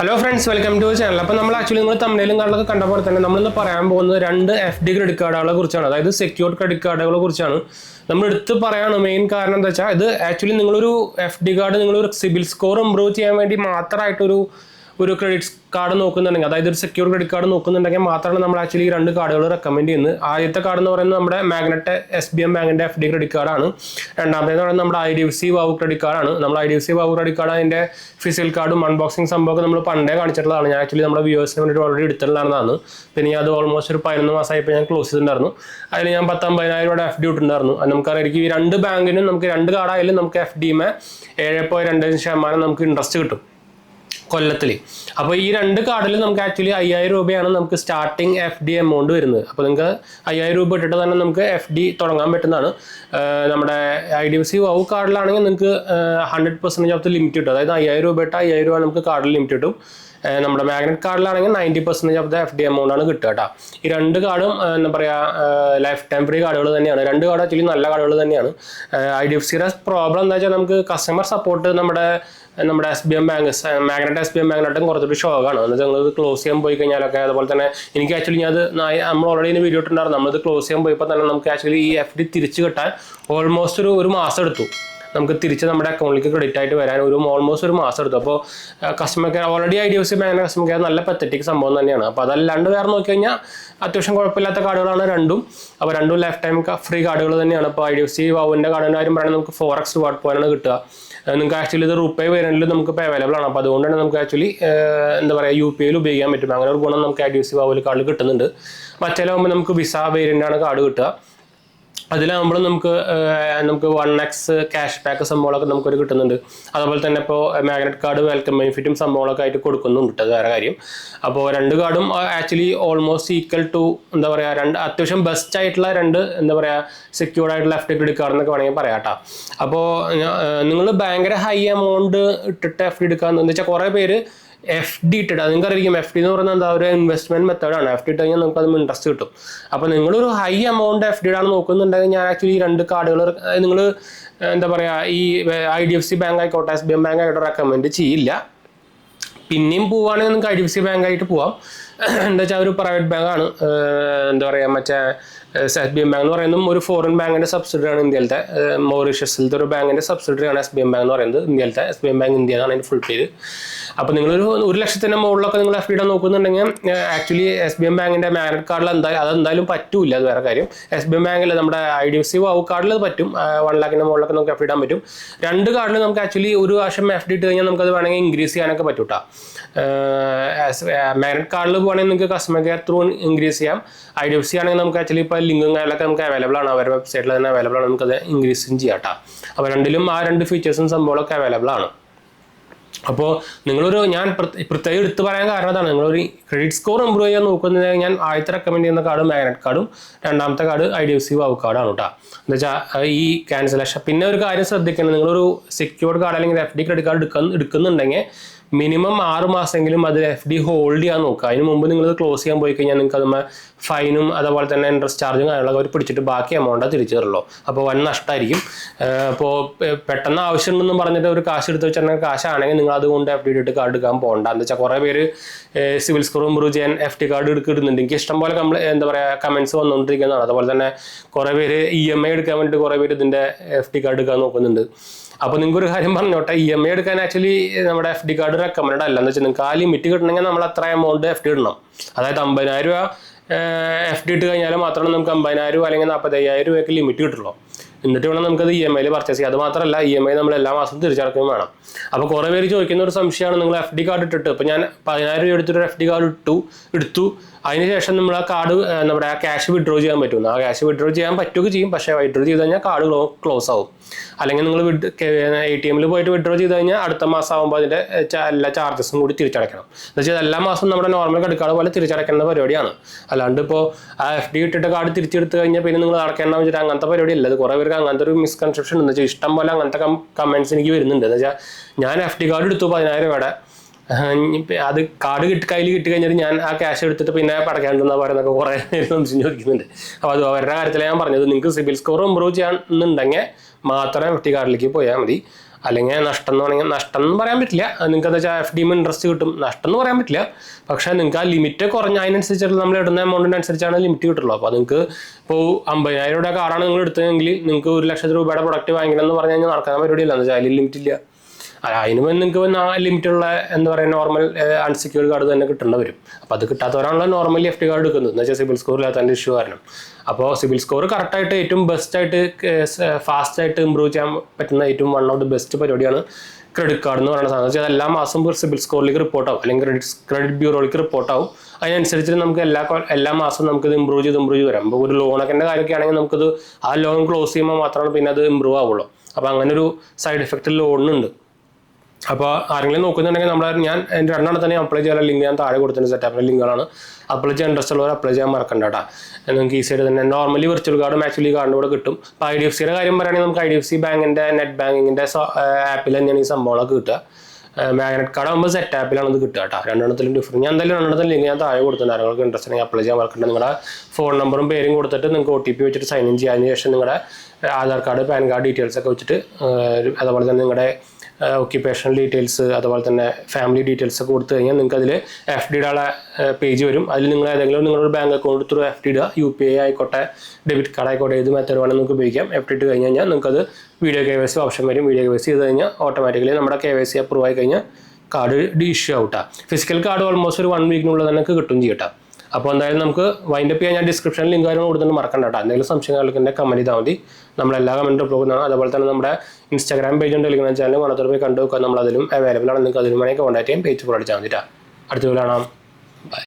Hello friends, welcome to channel. അപ്പോൾ നമ്മൾ actually നിങ്ങൾ തമിഴിലും കാർഡിലൊക്കെ കണ്ട പോലെ തന്നെ നമ്മളിന്ന് പറയാൻ പോകുന്നത് രണ്ട് FD ക്രെഡിറ്റ് കാർഡുകളെ കുറിച്ചാണ്. അതായത് സെക്യൂർഡ് ക്രെഡിറ്റ് കാർഡുകളെ കുറിച്ചാണ് നമ്മൾ എടുത്ത് പറയാണ്. മെയിൻ കാരണം എന്താ വെച്ചാൽ ഇത് ആക്ച്വലി നിങ്ങളൊരു FD കാർഡ് നിങ്ങളൊരു സിബിൽ സ്കോർ ഇമ്പ്രൂവ് ചെയ്യാൻ വേണ്ടി മാത്രമായിട്ടൊരു ക്രെഡിറ്റ് കാർഡ് നോക്കുന്നുണ്ടെങ്കിൽ, അതായത് ഒരു സെക്യൂർ ക്രെഡിറ്റ് കാർഡ് നോക്കുന്നുണ്ടെങ്കിൽ മാത്രമാണ് നമ്മൾ ആക്ച്വലി ഈ രണ്ട് കാർഡുകൾ റെക്കമെൻഡ് ചെയ്യുന്നത്. ആദ്യത്തെ കാർഡ് എന്ന് പറയുന്നത് നമ്മുടെ മാഗ്നറ്റ് SBM ബാങ്കിന്റെ FD ക്രെഡിറ്റ് കാർഡാണ്. രണ്ടാമത്തേന്ന് പറയുന്നത് നമ്മുടെ IDFC വാവു ക്രെഡിറ്റ് കാർഡാണ്. നമ്മൾ IDFC വാവു ക്രെഡിറ്റ് കാർഡ് അതിന്റെ ഫിസിക്കൽ കാർഡും അൺബോക്സിംഗ് സംഭവമൊക്കെ നമ്മൾ പണ്ടേ കാണിച്ചിട്ടുള്ളതാണ്. ഞാൻ ആക്ച്വലി നമ്മുടെ വ്യൂവേഴ്സിന് വേണ്ടിയിട്ട് ഓൾറെഡി എടുത്തിട്ടുള്ളതാണ്. പിന്നെ അത് ഓൾമോസ്റ്റ് ഒരു 11 മാസമായപ്പോൾ ഞാൻ ക്ലോസ് ചെയ്തിട്ടുണ്ടായിരുന്നു. അതിൽ ഞാൻ 10-50,000 രൂപയുടെ FD ഇട്ടുണ്ടായിരുന്നു. അത് നമുക്കറിയാം, ഈ രണ്ട് ബാങ്കിനും നമുക്ക് രണ്ട് കാർഡായാലും നമുക്ക് FD-മേ 7.25% നമുക്ക് ഇൻട്രസ്റ്റ് കിട്ടും കൊല്ലത്തിൽ. അപ്പോൾ ഈ രണ്ട് കാർഡിൽ നമുക്ക് ആക്ച്വലി 5,000 രൂപയാണ് നമുക്ക് സ്റ്റാർട്ടിങ് FD എമൗണ്ട് വരുന്നത്. അപ്പോൾ നിങ്ങൾക്ക് 5,000 രൂപ ഇട്ടിട്ട് തന്നെ നമുക്ക് FD തുടങ്ങാൻ പറ്റുന്നതാണ്. നമ്മുടെ IDFC വാവു കാർഡിലാണെങ്കിൽ നിങ്ങൾക്ക് 100% ഓഫ് ദി ലിമിറ്റ് കിട്ടും. അതായത് 5,000 രൂപ ഇട്ട് 5,000 രൂപ നമുക്ക് കാർഡിൽ ലിമിറ്റ് കിട്ടും. നമ്മുടെ മാഗ്നറ്റ് കാർഡിലാണെങ്കിൽ 90% ഓഫ് ദ FD എമൗണ്ട് ആണ് കിട്ടുക കേട്ടോ. ഈ രണ്ട് കാർഡും എന്താ പറയുക, ലൈഫ് ടൈം ഫ്രീ കാർഡുകൾ തന്നെയാണ്. രണ്ട് കാർഡ് ആക്ച്വലി നല്ല കാർഡുകൾ തന്നെയാണ്. IDFCയുടെ പ്രോബ്ലം എന്താ വെച്ചാൽ നമുക്ക് കസ്റ്റമർ സപ്പോർട്ട് നമ്മുടെ SBM ബാങ്ക് മാഗ്നറ്റ് SBM ബാങ്കിനായിട്ടും കുറച്ചൊരു ഷോക്കാണ്. എന്ന് വെച്ചാൽ നിങ്ങളിത് ക്ലോസ് ചെയ്യാൻ പോയി കഴിഞ്ഞാലൊക്കെ, അതുപോലെ തന്നെ എനിക്ക് ആക്ച്വലി അത് നമ്മൾ ഓൾറെഡി ഇതിന് വീഡിയോ ഇട്ടുണ്ടായിരുന്നു. നമ്മളിത് ക്ലോസ് ചെയ്യാൻ പോയപ്പോൾ തന്നെ നമുക്ക് ആക്ച്വലി ഈ FD തിരിച്ച് കിട്ടാൻ ഓൾമോസ്റ്റ് ഒരു മാസം എടുത്തു. നമുക്ക് തിരിച്ച് നമ്മുടെ അക്കൗണ്ടിലേക്ക് ക്രെഡിറ്റ് ആയിട്ട് വരാൻ ഓൾമോസ്റ്റ് ഒരു മാസം എടുത്തു. അപ്പോൾ കസ്റ്റമർ കെയർ ഓൾറെഡി IDFC ബാങ്കിൻ്റെ കസ്റ്റമർ കെയർ നല്ല പത്തറ്റിക് സംഭവം തന്നെയാണ്. അപ്പോൾ അതല്ലാണ്ട് വേറെ നോക്കി കഴിഞ്ഞാൽ അത്യാവശ്യം കുഴപ്പമില്ലാത്ത കാർഡുകളാണ് രണ്ടും. അപ്പോൾ രണ്ടും ലൈഫ് ടൈം ഫ്രീ കാർഡുകൾ തന്നെയാണ്. ഇപ്പോൾ IDFC വാവുവിൻ്റെ കാർഡിൻ്റെ കാര്യം പറയുന്നത് നമുക്ക് 4x റിവാർഡ് പോയിന്റാണ് കിട്ടുക. നിങ്ങൾക്ക് ആക്ച്വലി ഇത് റുപ്പേ വേരിയന്റിൽ നമുക്ക് ഇപ്പോൾ അവൈലബിൾ ആണ്. അപ്പോൾ അതുകൊണ്ട് തന്നെ നമുക്ക് ആക്ച്വലി എന്താ പറയുക, UPI ഉപയോഗിക്കാൻ പറ്റും. അങ്ങനെ ഒരു ഗുണം നമുക്ക് IDFC വാവുവിൽ കാർഡിൽ കിട്ടുന്നുണ്ട്. മറ്റേലാകുമ്പോൾ നമുക്ക് വിസ വേരിയൻ്റാണ് കാർഡ് കിട്ടുക. അതിലാകുമ്പോൾ നമുക്ക് 1x ക്യാഷ് ബാക്ക് സംഭവങ്ങളൊക്കെ നമുക്കൊരു കിട്ടുന്നുണ്ട്. അതുപോലെ തന്നെ ഇപ്പോൾ മാഗ്നറ്റ് കാർഡ് വെൽക്കം ബെനിഫിറ്റും സംഭവങ്ങളൊക്കെ ആയിട്ട് കൊടുക്കുന്നുണ്ട്. അത് വേറെ കാര്യം. അപ്പോൾ രണ്ട് കാർഡും ആക്ച്വലി ഓൾമോസ്റ്റ് ഈക്വൽ ടു എന്താ പറയുക, രണ്ട് അത്യാവശ്യം ബെസ്റ്റ് ആയിട്ടുള്ള രണ്ട് എന്താ പറയുക സെക്യൂർഡ് ആയിട്ടുള്ള FD ക്രെഡിറ്റ് കാർഡ് എന്നൊക്കെ വേണമെങ്കിൽ പറയാം കേട്ടോ. അപ്പോൾ നിങ്ങൾ ഭയങ്കര ഹൈ എമൗണ്ട് ഇട്ടിട്ട് FD എടുക്കാന്ന് വെച്ചാൽ കുറേ പേര് FD ഇട്ടിട്ട്, അത് നിങ്ങൾക്ക് അറിയാം FD എന്ന് പറയുന്നത് എന്താ ഒരു ഇൻവെസ്റ്റ്മെന്റ് മെത്തേഡാണ്. FD ഇട്ട് കഴിഞ്ഞാൽ നമുക്ക് അത് ഇൻട്രസ്റ്റ് കിട്ടും. അപ്പോൾ നിങ്ങളൊരു ഹൈ എമൗണ്ട് FD ആണ് നോക്കുന്നുണ്ടെങ്കിൽ ഞാൻ ആക്ച്വലി ഈ രണ്ട് കാർഡുകൾ നിങ്ങൾ എന്താ പറയുക, ഈ IDFC ബാങ്ക് ആയിക്കോട്ടെ SBM ബാങ്ക് ആയിക്കോട്ടെ റെക്കമെൻഡ് ചെയ്യില്ല. പിന്നെയും പോവുകയാണെങ്കിൽ നിങ്ങൾക്ക് IDFC ബാങ്ക് ആയിട്ട് പോവാം. എന്താ വെച്ചാൽ ഒരു പ്രൈവറ്റ് ബാങ്കാണ്. എന്താ പറയുക, മറ്റേ SBM ബാങ്ക് എന്ന് പറയുന്നതും ഒരു ഫോറിൻ ബാങ്കിൻ്റെ സബ്സിഡറിയാണ്. ഇന്ത്യയിലത്തെ മൗറീഷ്യസിലത്തെ ഒരു ബാങ്കിൻ്റെ സബ്സിഡറിയാണ് SBM ബാങ്ക് എന്ന് പറയുന്നത്. ഇന്ത്യയിലത്തെ SBM ബാങ്ക് ഇന്ത്യ എന്നാണ് അതിൻ്റെ ഫുൾ പേര്. അപ്പോൾ നിങ്ങളൊരു 1,00,000 മുകളിലൊക്കെ നിങ്ങൾ FD ഇടാൻ നോക്കുന്നുണ്ടെങ്കിൽ ആക്ച്വലി SBM ബാങ്കിൻ്റെ മാഗ്നറ്റ് കാർഡിൽ അതെന്തായാലും പറ്റൂല. അത് വേറെ കാര്യം. SBM ബാങ്കിൽ നമ്മുടെ IDFC വാവു കാർഡിൽ അത് പറ്റും. 1,00,000 മുകളിലൊക്കെ നമുക്ക് FD ഇടാൻ പറ്റും. രണ്ട് കാർഡിൽ നമുക്ക് ആക്ച്വലി ഒരു പ്രാവശ്യം FD ഇട്ട് കഴിഞ്ഞാൽ നമുക്കത് വേണമെങ്കിൽ ഇൻക്രീസ് ചെയ്യാനൊക്കെ പറ്റും കേട്ടോ. മാഗ്നറ്റ് കാർഡിൽ പോകുകയാണെങ്കിൽ നിങ്ങൾക്ക് കസ്റ്റമർ കെയർ ത്രൂ ഇൻക്രീസ് ചെയ്യാം. IDFC ആണെങ്കിൽ നമുക്ക് ആക്ച്വലി ഇപ്പോൾ ലിങ്കും കാര്യങ്ങളൊക്കെ നമുക്ക് അവൈലബിൾ ആണ്. അവരുടെ വെബ്സൈറ്റിൽ തന്നെ അവൈലബിൾ ആണ്. നമുക്കത് ഇൻക്രീസും ചെയ്യാം കേട്ടോ. അപ്പോൾ രണ്ടിലും ആ രണ്ട് ഫീച്ചേഴ്സും സംഭവങ്ങളൊക്കെ അവൈലബിൾ ആണ്. അപ്പോൾ ഞാൻ പ്രത്യേകം എടുത്ത് പറയാൻ കാരണം അതാണ്. നിങ്ങളൊരു ക്രെഡിറ്റ് സ്കോർ ഇമ്പ്രൂവ് ചെയ്യാൻ നോക്കുന്നത് ഞാൻ ആദ്യത്തെ റെക്കമെൻഡ് ചെയ്യുന്ന കാർഡ് മാഗ്നറ്റ് കാർഡും രണ്ടാമത്തെ കാർഡ് IDFC വാവു കാർഡാണ് കേട്ടോ. എന്താ വെച്ചാൽ ഈ ക്യാൻസലേഷൻ പിന്നെ ഒരു കാര്യം ശ്രദ്ധിക്കണം, നിങ്ങളൊരു സെക്യൂർഡ് കാർഡ് അല്ലെങ്കിൽ FD ക്രെഡിറ്റ് കാർഡ് എടുക്കുന്നുണ്ടെങ്കിൽ മിനിമം 6 മാസമെങ്കിലും അത് FD ഹോൾഡ് ചെയ്യാൻ നോക്കുക. അതിന് മുമ്പ് നിങ്ങൾ ക്ലോസ് ചെയ്യാൻ പോയി കഴിഞ്ഞാൽ നിങ്ങൾക്ക് അതുമ്പോൾ ഫൈനും അതുപോലെ തന്നെ ഇൻട്രസ്റ്റ് ചാർജും കാര്യങ്ങളൊക്കെ അവർ പിടിച്ചിട്ട് ബാക്കി എമൗണ്ട് തിരിച്ചു തരുള്ളൂ. അപ്പോൾ വൻ നഷ്ടമായിരിക്കും. അപ്പോൾ പെട്ടെന്ന് ആവശ്യമുണ്ടെന്ന് പറഞ്ഞിട്ട് ഒരു കാശ് എടുത്ത് വെച്ചിട്ടുണ്ടെങ്കിൽ കാശാണെങ്കിൽ നിങ്ങൾ അതുകൊണ്ട് FD ഇട്ടിട്ട് കാർഡ് എടുക്കാൻ പോകണ്ട. എന്താ വെച്ചാൽ കുറേ പേര് സിവിൽ സ്കോർ ഇമ്പ്രൂവ് ചെയ്യാൻ FD കാർഡ് എടുക്കുന്നുണ്ട്. എനിക്ക് ഇഷ്ടംപോലെ എന്താ പറയുക കമൻറ്റ്സ് വന്നുകൊണ്ടിരിക്കുന്നതാണ്. അതുപോലെ തന്നെ കുറേ പേര് EMI എടുക്കാൻ വേണ്ടിയിട്ട് കുറേ പേര് ഇതിൻ്റെ FD കാർഡ് എടുക്കാൻ നോക്കുന്നുണ്ട്. അപ്പോൾ നിങ്ങൾക്ക് ഒരു കാര്യം പറഞ്ഞോട്ടെ, EMI എടുക്കാൻ ആക്ച്വലി നമ്മുടെ FD കാർഡ് റെക്കമെൻഡ് അല്ല. എന്ന് വെച്ചാൽ നിങ്ങൾക്ക് ആ ലിമിറ്റ് കിട്ടണമെങ്കിൽ നമ്മൾ അത്ര എമൗണ്ട് FD ഇടണം. അതായത് 50,000 രൂപ FD ഇട്ട് കഴിഞ്ഞാൽ മാത്രമേ നമുക്ക് 50,000 രൂപ അല്ലെങ്കിൽ 45,000 രൂപയ്ക്ക് ലിമിറ്റ് കിട്ടുള്ളൂ. എന്നിട്ട് വേണം നമുക്കത് EMI പർച്ചേസ് ചെയ്യാം. അത് മാത്രമല്ല EMI നമ്മൾ എല്ലാ മാസവും തിരിച്ചടക്കുകയും വേണം. അപ്പോൾ കുറേ പേര് ചോദിക്കുന്ന ഒരു സംശയമാണ്, നിങ്ങൾ FD കാർഡ് ഇട്ടിട്ട് ഇപ്പോൾ ഞാൻ 10,000 രൂപ എടുത്തിട്ട് FD കാർഡ് എടുത്തു അതിനുശേഷം നമ്മൾ ആ കാർഡ് നമ്മുടെ ആ ക്യാഷ് വിഡ്രോ ചെയ്യാൻ പറ്റും. ആ ക്യാഷ് വിഡ്രോ ചെയ്യാൻ പറ്റുകയും ചെയ്യും. പക്ഷേ വിഡ്രോ ചെയ്ത് കഴിഞ്ഞാൽ കാർഡ് ക്ലോസ് ആവും. അല്ലെങ്കിൽ നിങ്ങൾ ATM-ൽ പോയിട്ട് വിഡ്രോ ചെയ്ത് കഴിഞ്ഞാൽ അടുത്ത മാസം ആകുമ്പോൾ അതിൻ്റെ എല്ലാ ചാർജസും കൂടി തിരിച്ചടയ്ക്കണം. എന്ന് വെച്ചാൽ എല്ലാ മാസവും നമ്മുടെ നോർമൽ ക്രെഡിറ്റ് കാർഡ് പോലെ തിരിച്ചടയ്ക്കേണ്ട പരിപാടിയാണ്. അല്ലാണ്ട് ഇപ്പോൾ ആ FD ഇട്ടിട്ട് കാർഡ് തിരിച്ചെടുത്ത് കഴിഞ്ഞാൽ പിന്നെ നിങ്ങൾ അടയ്ക്കേണ്ട വെച്ചിട്ട് അങ്ങനത്തെ പരിപാടി അല്ല. അത് കുറേ പേർക്ക് അങ്ങനത്തെ ഒരു മിസ്കൺസെപ്ഷൻ എന്ന് വെച്ചാൽ ഇഷ്ടം പോലെ അങ്ങനത്തെ കമൻറ്റ്സ് എനിക്ക് വരുന്നുണ്ട്. എന്ന് വെച്ചാൽ ഞാൻ FD കാർഡ് എടുത്തു 10,000 രൂപയുടെ, അത് കാർഡ് കയ്യിൽ കിട്ടി കഴിഞ്ഞിട്ട് ഞാൻ ആ ക്യാഷ് എടുത്തിട്ട് പിന്നെ പടയ്ക്കാണ്ടെന്നാ പറയുന്നതൊക്കെ കുറേ പേര് സംശയം ചോദിക്കുന്നുണ്ട്. അപ്പോൾ അത് അവരുടെ കാര്യത്തിൽ ഞാൻ പറഞ്ഞത്, നിങ്ങൾക്ക് സിബിൽ സ്കോർ ഇമ്പ്രൂവ് ചെയ്യാന്നുണ്ടെങ്കിൽ മാത്രമേ FD കാർഡിലേക്ക് പോയാൽ മതി. അല്ലെങ്കിൽ നഷ്ടം എന്ന് പറഞ്ഞാൽ നഷ്ടം എന്ന് പറയാൻ പറ്റില്ല, നിങ്ങൾക്ക് എന്താ വെച്ചാൽ FD ഇൻട്രസ്റ്റ് കിട്ടും, നഷ്ടം എന്ന് പറയാൻ പറ്റില്ല. പക്ഷേ നിങ്ങൾക്ക് ആ ലിമിറ്റ് കുറഞ്ഞ അതിനനുസരിച്ചുള്ള നമ്മൾ ഇടുന്ന എമൗണ്ടിനനുസരിച്ചാണ് ലിമിറ്റ് കിട്ടുള്ളൂ. അപ്പോൾ നിങ്ങൾക്ക് ഇപ്പോൾ 50,000 രൂപയുടെ കാറാണ് നിങ്ങൾ എടുത്തതെങ്കിൽ നിങ്ങൾക്ക് 1,00,000 രൂപയുടെ പ്രൊഡക്റ്റ് വാങ്ങിക്കണം എന്ന് പറഞ്ഞു കഴിഞ്ഞാൽ നടക്കാൻ പരിപാടിയില്ല. എന്ന് വെച്ചാൽ അതിൽ ലിമിറ്റ് ഇല്ല. അതിന് വേണ്ടി നിങ്ങൾക്ക് ലിമിറ്റുള്ള എന്താ പറയുക നോർമൽ അൺസെക്യൂർഡ് കാർഡ് തന്നെ കിട്ടേണ്ടി വരും. അപ്പോൾ അത് കിട്ടാത്തവരാണല്ലോ നോർമലി FD കാർഡ് എടുക്കുന്നത്, എന്ന് വെച്ചാൽ സിബിൽ സ്കോർ ഇല്ലാത്തതിൻ്റെ ഇഷ്യൂ കാരണം. അപ്പോൾ സിബിൽ സ്കോർ കറക്റ്റായിട്ട് ഏറ്റവും ബെസ്റ്റായിട്ട് ഫാസ്റ്റായിട്ട് ഇമ്പ്രൂവ് ചെയ്യാൻ പറ്റുന്ന ഏറ്റവും വൺ ഓഫ് ദി ബെസ്റ്റ് പരിപാടിയാണ് ക്രെഡിറ്റ് കാർഡ് എന്ന് പറയുന്ന സാധനം. വെച്ചാൽ എല്ലാ മാസവും സിബിൽ സ്കോറിലേക്ക് റിപ്പോർട്ടാവും, അല്ലെങ്കിൽ ക്രെഡിറ്റ് ബ്യൂറോയിലേക്ക് റിപ്പോർട്ടാവും. അതിനനുസരിച്ച് നമുക്ക് എല്ലാ മാസവും നമുക്കിത് ഇമ്പ്രൂവ് ചെയ്ത് വരാം. അപ്പോൾ ഒരു ലോണൊക്കെ കാര്യമൊക്കെ ആണെങ്കിൽ നമുക്കത് ആ ലോൺ ക്ലോസ് ചെയ്യുമ്പോൾ മാത്രമാണ് പിന്നെ അത് ഇമ്പ്രൂവ് ആവുള്ളൂ. അപ്പോൾ അങ്ങനെ ഒരു സൈഡ് എഫക്റ്റ് ലോണിനുണ്ട്. അപ്പോൾ ആരെങ്കിലും നോക്കുന്നുണ്ടെങ്കിൽ ഞാൻ എൻ്റെ 2 തന്നെ അപ്ലൈ ചെയ്യാൻ ലിങ്ക് ഞാൻ താഴെ കൊടുത്തിട്ടുണ്ട്. സെറ്റപ്പിൻ്റെ ലിങ്കുകളാണ്. അപ്ലൈ ചെയ്യാൻ ഇൻട്രസ്റ്റ് ഉള്ളവർ അപ്ലൈ ചെയ്യാൻ മറക്കണ്ട കേട്ടോ. നിങ്ങൾക്ക് ഈസിയായിട്ട് തന്നെ നോർമലി വിർച്വൽ കാർഡും ആക്ച്വലി കാർഡിൻ്റെ കൂടെ കിട്ടും. ഇപ്പോൾ IDFCയുടെ കാര്യം പറയുകയാണെങ്കിൽ നമുക്ക് IDFC ബാങ്കിൻ്റെ നെറ്റ് ബാങ്കിങ്ങിൻ്റെ ആപ്പിൽ തന്നെയാണ് ഈ സംഭവങ്ങളൊക്കെ കിട്ടുക. മാഗ്നറ്റ് കാർഡ് ആകുമ്പോൾ സെറ്റ് ആപ്പിലാണ് ഇത് കിട്ടുക കേട്ടോ. 2 ഡിഫറൻറ്റ്. ഞാൻ എന്തായാലും 2 ലിങ്ക് ഞാൻ താഴെ കൊടുത്തിട്ടുണ്ട്. നിങ്ങൾക്ക് ഇൻട്രസ്റ്റ് ഉണ്ടെങ്കിൽ അപ്ലൈ ചെയ്യാൻ മറക്കണ്ട. നിങ്ങളുടെ ഫോൺ നമ്പറും പേരും കൊടുത്തിട്ട് നിങ്ങൾക്ക് OTP വെച്ചിട്ട് സൈൻ ഇൻ ചെയ്യാൻ ശേഷം നിങ്ങളുടെ Aadhaar card pan card details ഒക്കെ വെച്ചിട്ട് അതുപോലെ തന്നെ നിങ്ങളുടെ ഒക്യുപ്പേഷണൽ ഡീറ്റെയിൽസ് അതുപോലെ തന്നെ ഫാമിലി ഡീറ്റെയിൽസ് ഒക്കെ കൊടുത്തു കഴിഞ്ഞാൽ നിങ്ങൾക്ക് അതിൽ FDയുടെ പേജ് വരും. അതിൽ നിങ്ങൾ ഏതെങ്കിലും നിങ്ങളുടെ ബാങ്ക് അക്കൗണ്ട് ത്രൂ FD ഇടുക. UPI ആയിക്കോട്ടെ, ഡെബിറ്റ് കാർഡ് ആയിക്കോട്ടെ, ഏത് മെത്തേഡ് വേണമെങ്കിൽ നിങ്ങൾക്ക് ഉപയോഗിക്കാം. FD ഇട്ട് കഴിഞ്ഞ് കഴിഞ്ഞാൽ നിങ്ങൾക്കത് വീഡിയോ KYC ഓപ്ഷൻ വരും. വീഡിയോ KYC ചെയ്ത് കഴിഞ്ഞാൽ ഓട്ടോമാറ്റിക്കലി നമ്മുടെ KYC അപ്രൂവ് ആയി കഴിഞ്ഞാൽ കാർഡ് ഇഷ്യൂ ആവട്ടെ. ഫിസിക്കൽ കാർഡ് ഓൾമോസ്റ്റ് ഒരു 1 വീക്കിനുള്ളിൽ തന്നെ കിട്ടും ചെയ്യട്ടെ. അപ്പോൾ എന്തായാലും നമുക്ക് വൈൻഡപ്പ് ചെയ്യാൻ ഞാൻ ഡിസ്ക്രിപ്ഷനിൽ ലിങ്ക് കാര്യങ്ങൾ കൊടുത്തിട്ട് മറക്കണ്ട കേട്ടോ. എന്തെങ്കിലും സംശയങ്ങൾക്ക് എൻ്റെ കമൻറ്റ് ചെയ്താൽ മതി. നമ്മളെല്ലാ കമൻറ്റും പോകുന്നതാണ്. അതുപോലെ തന്നെ നമ്മുടെ Instagram പേജും ടെലിഗ്രാം ചാനലും മണത്തോട് പോയി കണ്ടു നോക്കുക. നമ്മളതിലും അവൈലബിൾ ആണ്. നിങ്ങൾക്ക് അതിലും വേണമെങ്കിൽ കോൺടാക്ട് ചെയ്യാം. പേജ് ഫോളോ അടിച്ചാൽ മതി. അടുത്ത വീഡിയോ കാണാം.